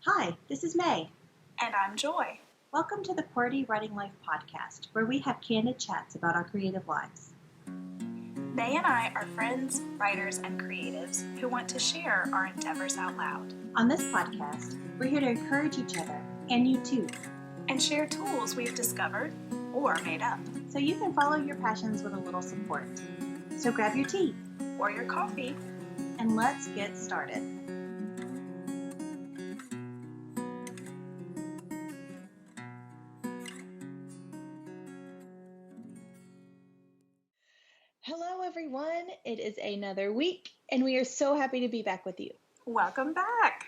Hi, this is May. And I'm Joy. Welcome to the QWERTY Writing Life Podcast, where we have candid chats about our creative lives. May and I are friends, writers, and creatives who want to share our endeavors out loud. On this podcast, we're here to encourage each other, and you too, and share tools we've discovered or made up. So you can follow your passions with a little support. So grab your tea or your coffee, and let's get started. Hello everyone, it is another week and we are so happy to be back with you. Welcome back.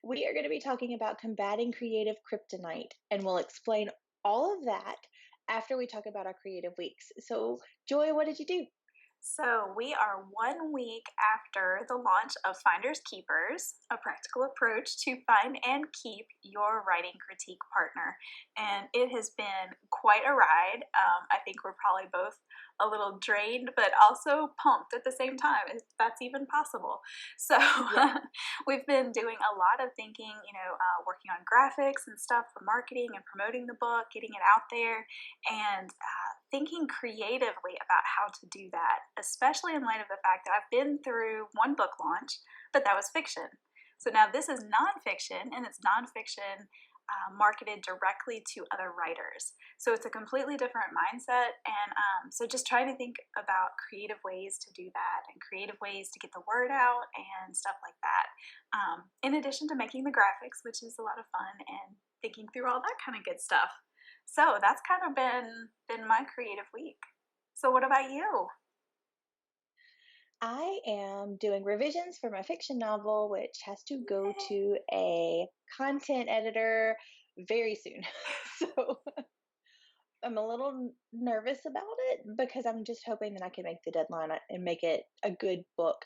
We are going to be talking about combating creative kryptonite, and we'll explain all of that after we talk about our creative weeks. So Joy, what did you do? So we are 1 week after the launch of Finders Keepers, a practical approach to find and keep your writing critique partner. And it has been quite a ride. I think we're probably both a little drained, but also pumped at the same time, if that's even possible. So we've been doing a lot of thinking, working on graphics and stuff for marketing and promoting the book, getting it out there, and thinking creatively about how to do that, especially in light of the fact that I've been through one book launch, but that was fiction. So now this is nonfiction, and it's nonfiction marketed directly to other writers. So it's a completely different mindset, and so just trying to think about creative ways to do that and creative ways to get the word out and stuff like that. In addition to making the graphics, which is a lot of fun, and thinking through all that kind of good stuff. So that's kind of been my creative week. So what about you? I am doing revisions for my fiction novel, which has to go to a content editor very soon. So I'm a little nervous about it because I'm just hoping that I can make the deadline and make it a good book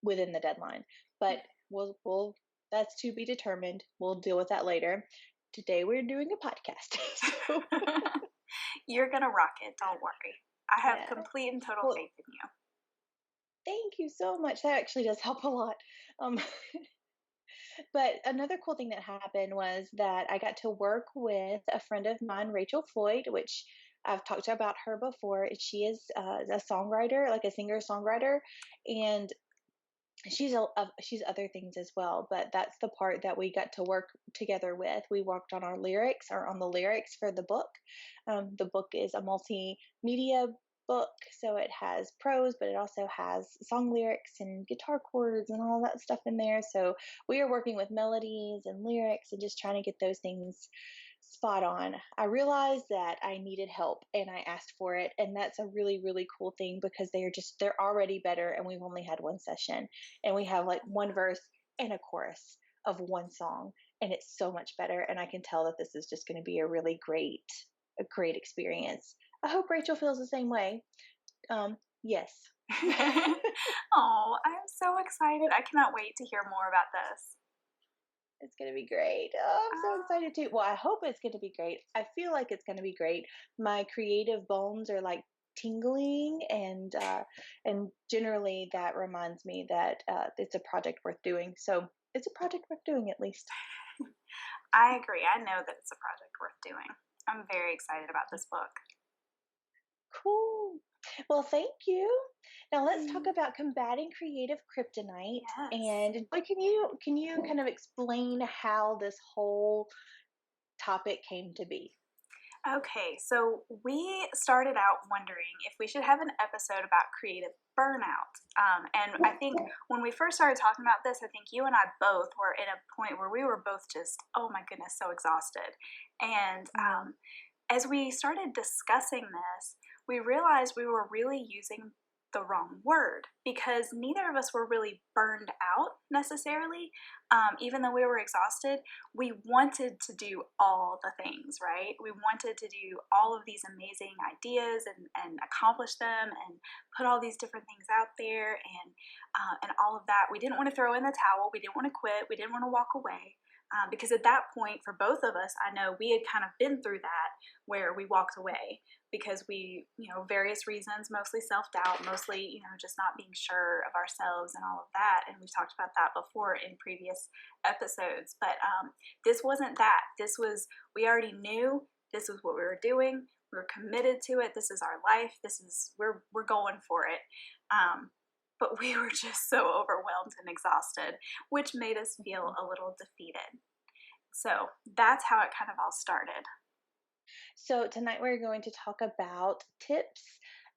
within the deadline. But we'll that's to be determined. We'll deal with that later. Today we're doing a podcast. So. You're going to rock it. Don't worry. I have complete and total faith in you. Thank you so much. That actually does help a lot. But another cool thing that happened was that I got to work with a friend of mine, Rachel Floyd, which I've talked about her before. She is a songwriter, like a singer-songwriter, and she's other things as well. But that's the part that we got to work together with. We worked on on the lyrics for the book. The book is a multimedia book, so it has prose, but it also has song lyrics and guitar chords and all that stuff in there. So we are working with melodies and lyrics and just trying to get those things spot on. I realized that I needed help and I asked for it, and that's a really, really cool thing because they're already better, and we've only had one session, and we have like one verse and a chorus of one song, and it's so much better, and I can tell that this is just going to be a really great experience. I hope Rachel feels the same way. Yes. Oh, I'm so excited. I cannot wait to hear more about this. It's going to be great. Oh, I'm so excited too. Well, I hope it's going to be great. I feel like it's going to be great. My creative bones are like tingling, and generally that reminds me that it's a project worth doing. So it's a project worth doing, at least. I agree. I know that it's a project worth doing. I'm very excited about this book. Cool. Well, thank you. Now let's talk about combating creative kryptonite. Yes. And can you kind of explain how this whole topic came to be? Okay, so we started out wondering if we should have an episode about creative burnout. And I think when we first started talking about this, I think you and I both were in a point where we were both just, oh my goodness, so exhausted. And as we started discussing this, we realized we were really using the wrong word, because neither of us were really burned out necessarily. Even though we were exhausted, we wanted to do all the things, right? We wanted to do all of these amazing ideas and accomplish them and put all these different things out there and all of that. We didn't want to throw in the towel. We didn't want to quit. We didn't want to walk away. Because at that point, for both of us, I know we had kind of been through that where we walked away because we, various reasons, mostly self-doubt, mostly, just not being sure of ourselves and all of that. And we've talked about that before in previous episodes. But this wasn't that. This was, we already knew this was what we were doing. We were committed to it. This is our life. We're going for it. But we were just so overwhelmed and exhausted, which made us feel a little defeated. So that's how it kind of all started. So tonight we're going to talk about tips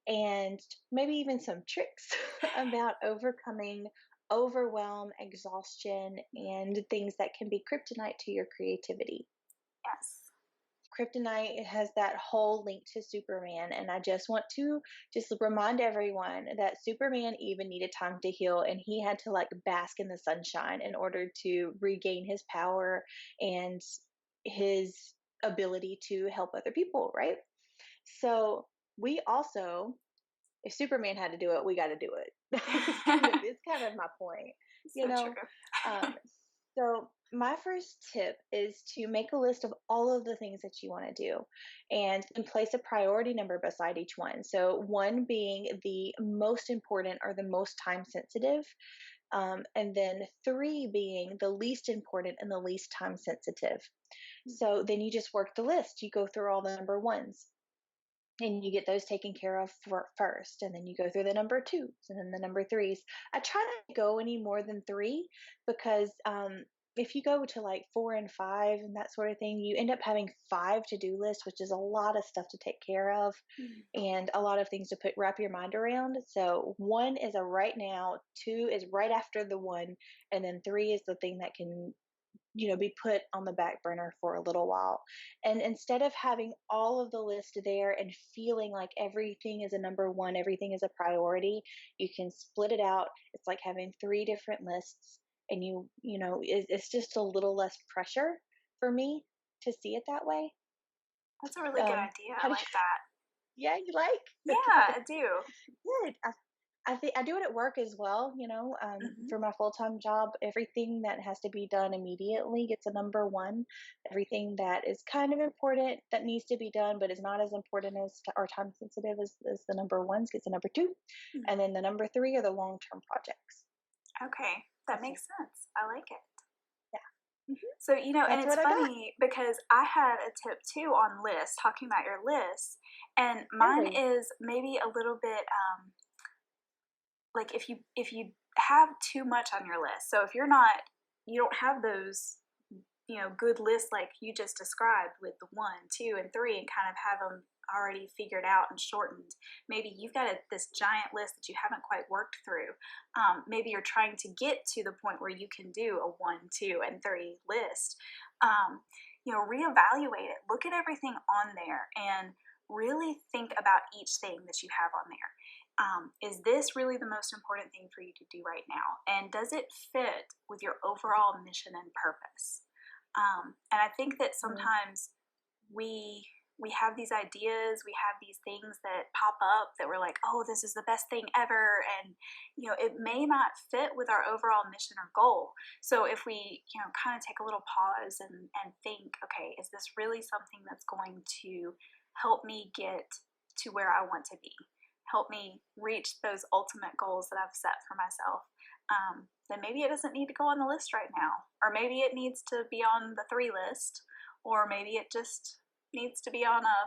and maybe even some tricks about overcoming overwhelm, exhaustion, and things that can be kryptonite to your creativity. Yes. Kryptonite has that whole link to Superman, and I just want to remind everyone that Superman even needed time to heal, and he had to like bask in the sunshine in order to regain his power and his ability to help other people, right? So we also, if Superman had to do it, we got to do it. It's kind of my point, True. So my first tip is to make a list of all of the things that you want to do and place a priority number beside each one. So one being the most important or the most time sensitive, and then 3 being the least important and the least time sensitive. So then you just work the list. You go through all the number ones and you get those taken care of first, and then you go through the number 2s and then the number 3s. I try not to go any more than 3 because if you go to like 4 and 5 and that sort of thing, you end up having 5 to-do lists, which is a lot of stuff to take care of and a lot of things to wrap your mind around. So 1 is a right now, 2 is right after the 1, and then 3 is the thing that can be put on the back burner for a little while. And instead of having all of the list there and feeling like everything is a number 1, everything is a priority, you can split it out. It's like having 3 different lists, and it's just a little less pressure for me to see it that way. That's a really good idea. I like that. Yeah, you like? Yeah, I do. Good. I do it at work as well, for my full-time job. Everything that has to be done immediately gets a number 1. Everything that is kind of important that needs to be done, but is not as important as or time sensitive as the number 1s gets a number 2. And then the number 3 are the long-term projects. Okay, that makes sense. I like it. Yeah. So, and it's funny because I had a tip too on lists, talking about your lists, and mine is maybe a little bit, like if you have too much on your list. So if you don't have those, good lists like you just described with the 1, 2, and 3, and kind of have them already figured out and shortened. Maybe you've got this giant list that you haven't quite worked through. Maybe you're trying to get to the point where you can do a 1, 2, and 3 list. Reevaluate it. Look at everything on there and really think about each thing that you have on there. Is this really the most important thing for you to do right now? And does it fit with your overall mission and purpose? And I think that sometimes we have these ideas, we have these things that pop up that we're like, oh, this is the best thing ever. And, it may not fit with our overall mission or goal. So if we, kind of take a little pause and think, okay, is this really something that's going to help me get to where I want to be? Help me reach those ultimate goals that I've set for myself, then maybe it doesn't need to go on the list right now. Or maybe it needs to be on the 3 list. Or maybe it just needs to be on a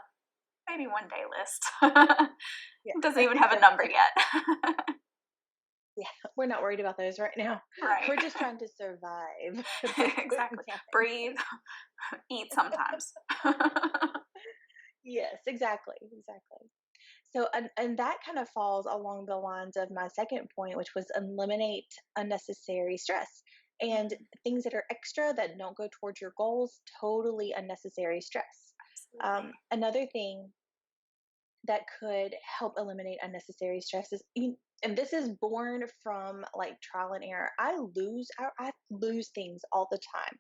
maybe 1 day list. It doesn't even have a number yet. Yeah, we're not worried about those right now. Right. We're just trying to survive. Exactly. Breathe. Eat sometimes. Yes, exactly. So, and that kind of falls along the lines of my second point, which was eliminate unnecessary stress and things that are extra that don't go towards your goals, totally unnecessary stress. Another thing that could help eliminate unnecessary stress is, and this is born from like trial and error. I lose things all the time.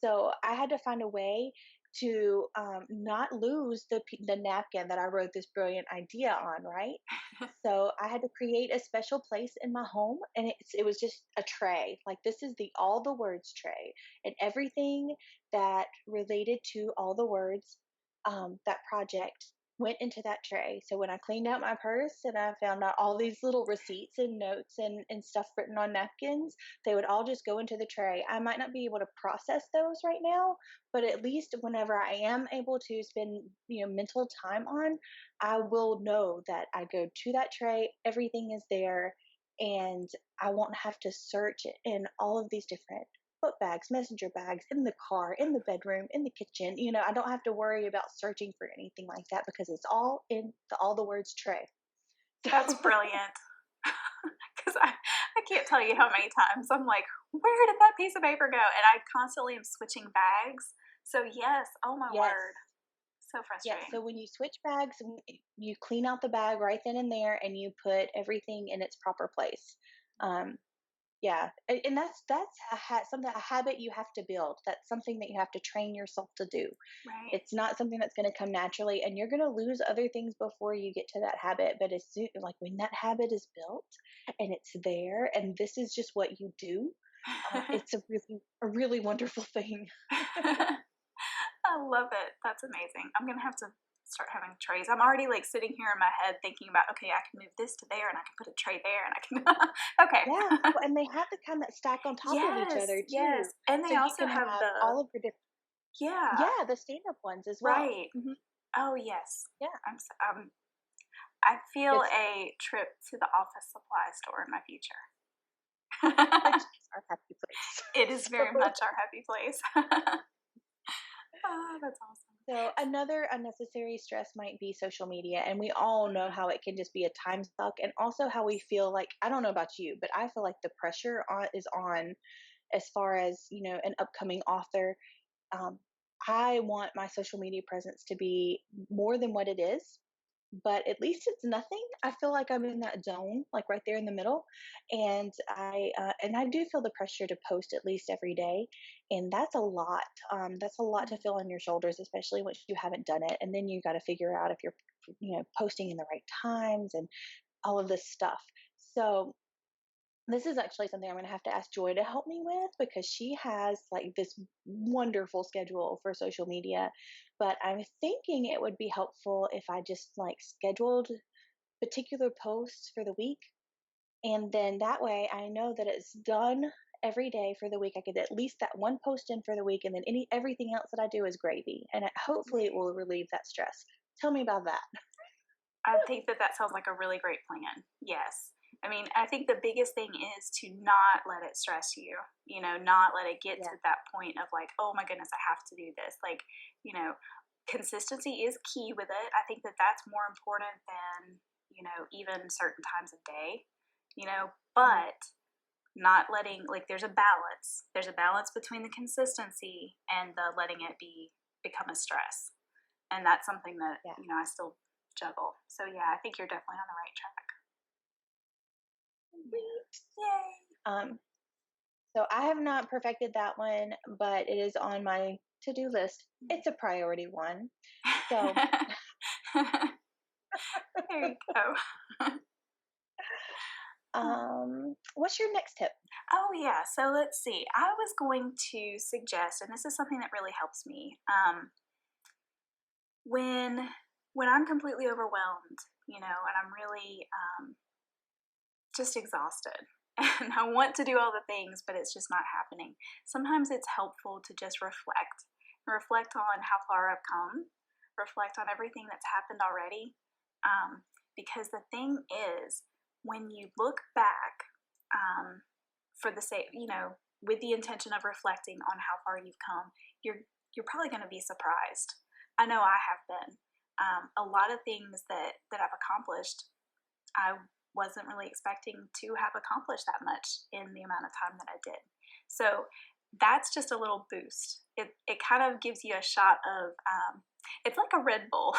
So I had to find a way to not lose the napkin that I wrote this brilliant idea on, right? So I had to create a special place in my home, and it was just a tray. Like, this is the all the words tray, and everything that related to all the words, that project went into that tray. So when I cleaned out my purse and I found out all these little receipts and notes and stuff written on napkins, they would all just go into the tray. I might not be able to process those right now, but at least whenever I am able to spend, mental time on, I will know that I go to that tray, everything is there, and I won't have to search in all of these different book bags, messenger bags, in the car, in the bedroom, in the kitchen. I don't have to worry about searching for anything like that because it's all in the all the words tray. That's brilliant. Because I can't tell you how many times I'm like, where did that piece of paper go? And I constantly am switching bags. So yes, oh my Yes. word. So Yeah, frustrating. so when you switch bags, you clean out the bag right then and there, and you put everything in its proper place. Um, yeah, and that's a habit you have to build. That's something that you have to train yourself to do. Right. It's not something that's going to come naturally, and you're going to lose other things before you get to that habit. But as soon, like when that habit is built and it's there, and this is just what you do, it's a really wonderful thing. I love it. That's amazing. I'm going to have to start having trays. I'm already like sitting here in my head thinking about, okay, I can move this to there and I can put a tray there and I can, okay. Yeah, well, and they have to kind of stack on top of each Yes, other yes. too, And so they you also can have have the, all of your different. yeah, Yeah, the stand-up ones as well. right. Hmm. Oh, yes. Yeah, I feel it's a trip to the office supply store in my future. which is our happy place. It is very So, much our happy place. Oh, that's awesome. so another unnecessary stress might be social media, and we all know how it can just be a time suck, and also how we feel like, I don't know about you, but I feel like the pressure is on as far as an upcoming author. Um, I want my social media presence to be more than what it is, but at least it's nothing. I feel like I'm in that zone, like right there in the middle, and I do feel the pressure to post at least every day, and that's a lot. That's a lot to feel on your shoulders, especially once you haven't done it, and then you got to figure out if you're, posting in the right times and all of this stuff. So this is actually something I'm going to have to ask Joy to help me with because she has like this wonderful schedule for social media. But I'm thinking it would be helpful if I just like scheduled particular posts for the week. And then that way I know that it's done every day for the week. I get at least that one post in for the week. And then everything else that I do is gravy. And hopefully it will relieve that stress. Tell me about that. I think that sounds like a really great plan. Yes. I mean, I think the biggest thing is to not let it stress you, not let it get Yeah. to that point of like, oh my goodness, I have to do this. Like, consistency is key with it. I think that that's more important than, even certain times of day, but not letting, like, there's a balance. There's a balance between the consistency and the letting it become a stress. And that's something that, Yeah. I still juggle. So yeah, I think you're definitely on the right track. Yay! So I have not perfected that one, but it is on my to-do list. It's a priority one. So there you go. What's your next tip? Oh yeah, so let's see. I was going to suggest, and this is something that really helps me, when I'm completely overwhelmed, and I'm really just exhausted, and I want to do all the things, but it's just not happening. Sometimes it's helpful to just reflect on how far I've come, reflect on everything that's happened already, because the thing is, when you look back, for the sake, with the intention of reflecting on how far you've come, you're probably going to be surprised. I know I have been. A lot of things that I've accomplished, I wasn't really expecting to have accomplished that much in the amount of time that I did. So that's just a little boost. It kind of gives you a shot of, it's like a Red Bull.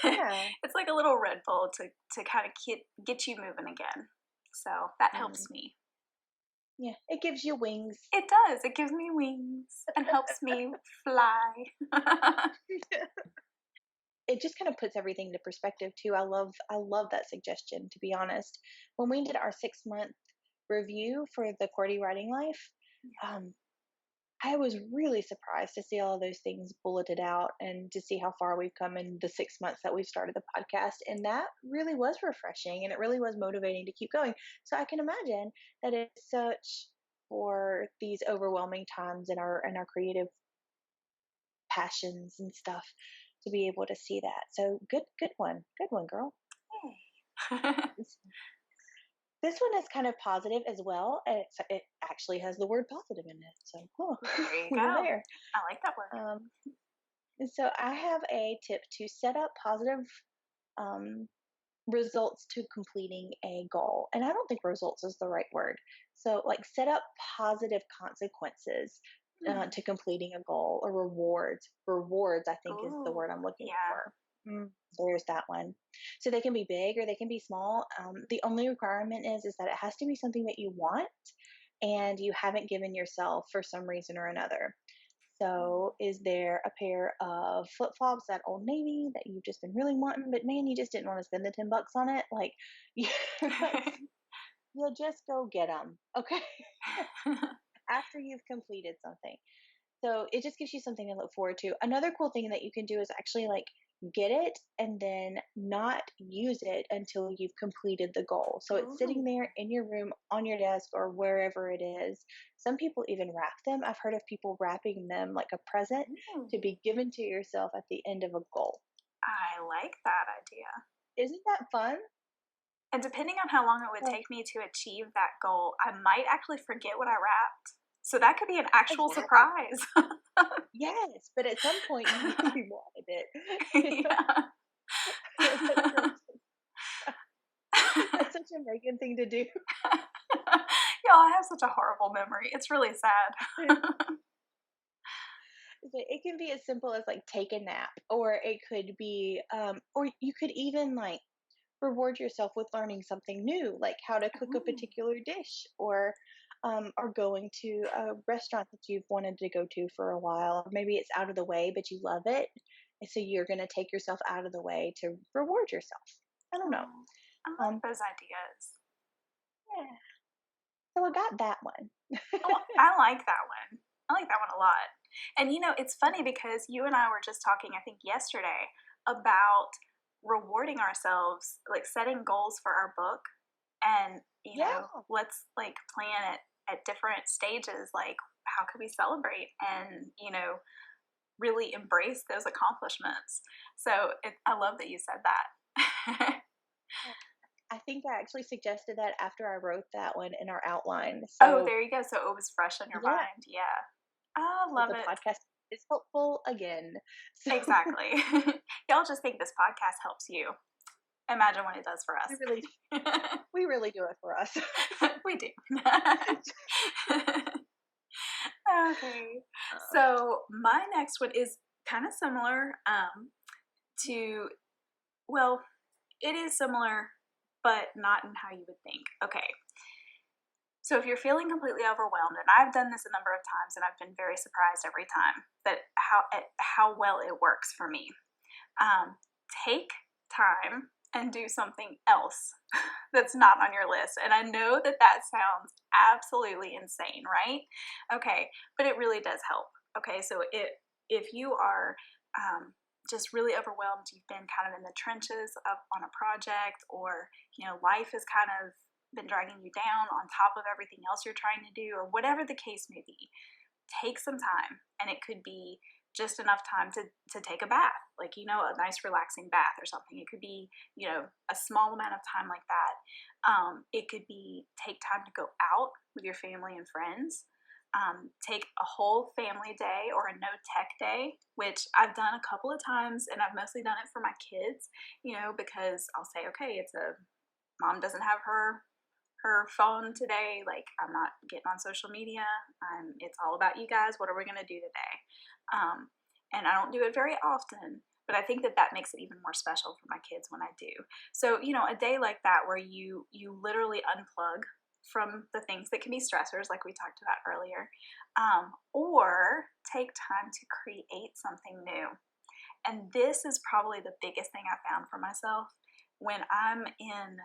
Yeah. It's like a little Red Bull to kind of get you moving again. So that helps me. Yeah, it gives you wings. It does. It gives me wings and helps me fly. It just kind of puts everything into perspective too. I love that suggestion, to be honest. When we did our 6-month review for the QWERTY Writing Life, um, I was really surprised to see all of those things bulleted out and to see how far we've come in the 6 months that we've started the podcast. And that really was refreshing and it really was motivating to keep going. So I can imagine that it's such for these overwhelming times in our creative passions and stuff to be able to see that. So good one, girl. Hey. This one is kind of positive as well. And it actually has the word positive in it. So There you we go. were there. I like that word. And so I have a tip to set up positive um, results to completing a goal. And I don't think results is the right word. So, like, set up positive consequences to completing a goal, or rewards. Rewards, I think, is the Ooh, word I'm looking yeah. for. There's that one. So they can be big or they can be small. The only requirement is that it has to be something that you want and you haven't given yourself for some reason or another. So, is there a pair of flip flops at Old Navy that you've just been really wanting, but man, you just didn't want to spend the $10 on it? Like, you'll just go get them, okay? After you've completed something. So it just gives you something to look forward to. Another cool thing that you can do is actually like get it and then not use it until you've completed the goal. So it's sitting Ooh. there in your room, on your desk, or wherever it is. Some people even wrap them. I've heard of people wrapping them like a present to be given to yourself at the end of a goal. I like that idea. Isn't that fun? And depending on how long it would take me to achieve that goal, I might actually forget what I wrapped. So that could be an actual surprise. Yes, but at some point you wanted it. Yeah. That's such a Megan thing to do. Y'all, I have such a horrible memory. It's really sad. It can be as simple as like take a nap, or it could be, or you could even like reward yourself with learning something new, like how to cook a Ooh. particular dish, or going to a restaurant that you've wanted to go to for a while. Or maybe it's out of the way, but you love it. And so you're going to take yourself out of the way to reward yourself. I don't know. Oh, I like Um, those ideas. yeah. So I got that one. Oh, I like that one. I like that one a lot. And it's funny because you and I were just talking, I think yesterday, about rewarding ourselves, like setting goals for our book. And, Yeah. let's like plan it at different stages. Like, how can we celebrate and, really embrace those accomplishments? So I love that you said that. I think I actually suggested that after I wrote that one in our outline. Oh, So there you go. So it was fresh on your yeah, mind. Yeah. I so love the it. podcast is helpful again. So Exactly. Y'all just think this podcast helps you. Imagine what it does for we really, us. we really do it for us. We do. Okay. So my next one is kind of similar to, well, it is similar, but not in how you would think. Okay. So if you're feeling completely overwhelmed, and I've done this a number of times, and I've been very surprised every time that how well it works for me. Take time and do something else that's not on your list. And I know that sounds absolutely insane, right? Okay, but it really does help. Okay, so if you are just really overwhelmed, you've been kind of in the trenches on a project, or life has kind of been dragging you down on top of everything else you're trying to do, or whatever the case may be, take some time. And it could be just enough time to take a bath, like a nice relaxing bath or something. It could be a small amount of time like that. It could be take time to go out with your family and friends. Take a whole family day or a no tech day, which I've done a couple of times, and I've mostly done it for my kids, because I'll say, okay, mom doesn't have her phone today, like I'm not getting on social media, it's all about you guys. What are we going to do today? And I don't do it very often, but I think that makes it even more special for my kids when I do. So a day like that where you literally unplug from the things that can be stressors, like we talked about earlier, or take time to create something new. And this is probably the biggest thing I found for myself when I'm in,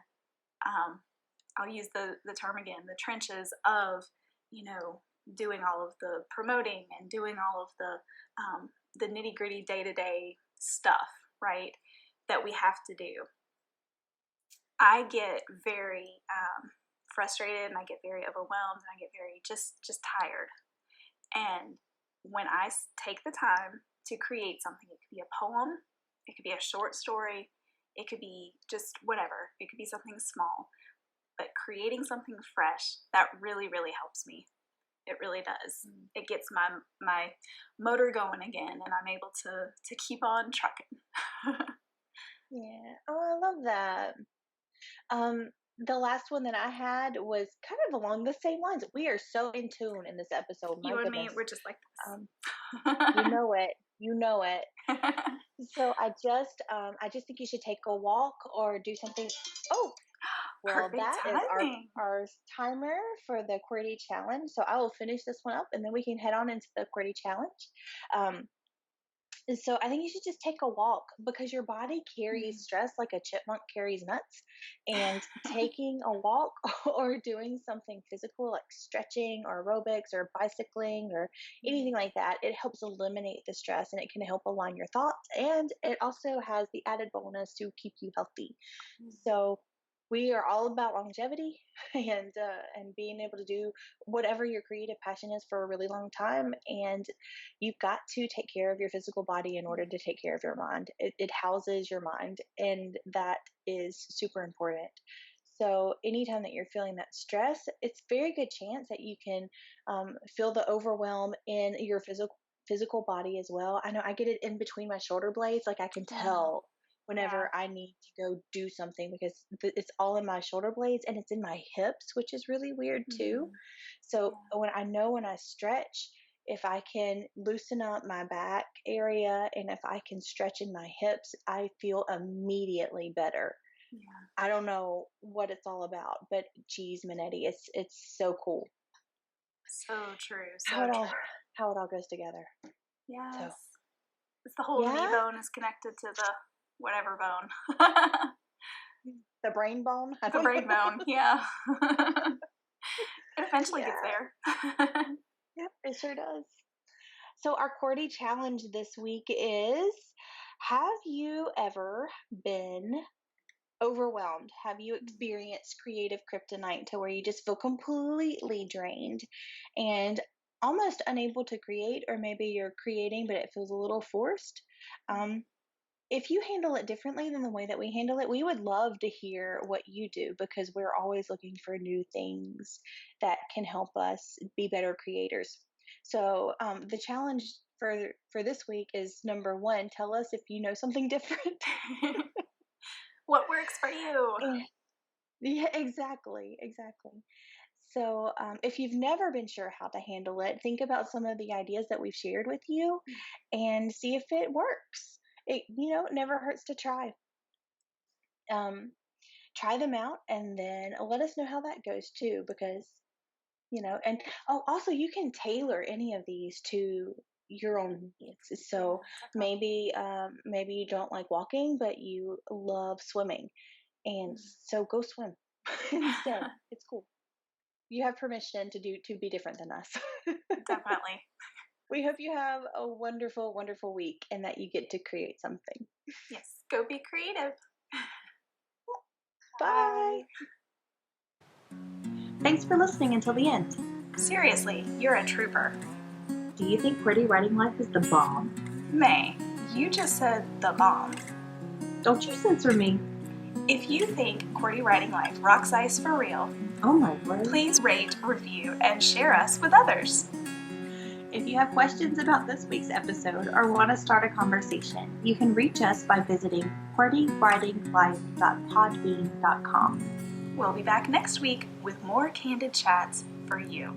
I'll use the term again, the trenches of, doing all of the promoting and doing all of the nitty-gritty day-to-day stuff, right, that we have to do. I get very frustrated, and I get very overwhelmed, and I get very just tired. And when I take the time to create something, it could be a poem, it could be a short story, it could be just whatever, it could be something small, but creating something fresh, that really, really helps me. It really does. It gets my motor going again, and I'm able to keep on trucking. Yeah. Oh, I love that. The last one that I had was kind of along the same lines. We are so in tune in this episode. My You and goodness. me, we're just like this. You know it. You know it. So I just think you should take a walk or do something. Oh, well, Perfect that timing. is our timer for the QWERTY challenge. So I will finish this one up, and then we can head on into the QWERTY challenge. So I think you should just take a walk, because your body carries stress like a chipmunk carries nuts. And taking a walk or doing something physical like stretching or aerobics or bicycling or anything like that, it helps eliminate the stress, and it can help align your thoughts. And it also has the added bonus to keep you healthy. So we are all about longevity and being able to do whatever your creative passion is for a really long time. And you've got to take care of your physical body in order to take care of your mind. It houses your mind, and that is super important. So anytime that you're feeling that stress, it's very good chance that you can feel the overwhelm in your physical body as well. I know I get it in between my shoulder blades. Like I can tell whenever I need to go do something, because it's all in my shoulder blades, and it's in my hips, which is really weird too. So when I stretch, if I can loosen up my back area and if I can stretch in my hips, I feel immediately better. Yeah. I don't know what it's all about, but geez, Minetti, it's so cool. So true. How it all goes together. Yes. So. It's the whole knee bone is connected to the whatever bone. The brain bone? The brain bone, yeah. It eventually gets there. Yep, it sure does. So our QWERTY challenge this week is, have you ever been overwhelmed? Have you experienced creative kryptonite to where you just feel completely drained and almost unable to create, or maybe you're creating but it feels a little forced? If you handle it differently than the way that we handle it, we would love to hear what you do, because we're always looking for new things that can help us be better creators. So the challenge for this week is, number one, tell us if you know something different. What works for you? Yeah, exactly. So if you've never been sure how to handle it, think about some of the ideas that we've shared with you and see if it works. It never hurts to try. Try them out and then let us know how that goes too, because and also you can tailor any of these to your own needs. So maybe you don't like walking, but you love swimming, and so go swim instead. It's cool. You have permission to be different than us. Definitely. We hope you have a wonderful, wonderful week and that you get to create something. Yes, go be creative. Bye. Thanks for listening until the end. Seriously, you're a trooper. Do you think QWERTY Writing Life is the bomb? May, you just said the bomb. Don't you censor me. If you think QWERTY Writing Life rocks ice for real, oh my word, please rate, review, and share us with others. If you have questions about this week's episode or want to start a conversation, you can reach us by visiting QWERTYWritingLife.podbean.com. We'll be back next week with more candid chats for you.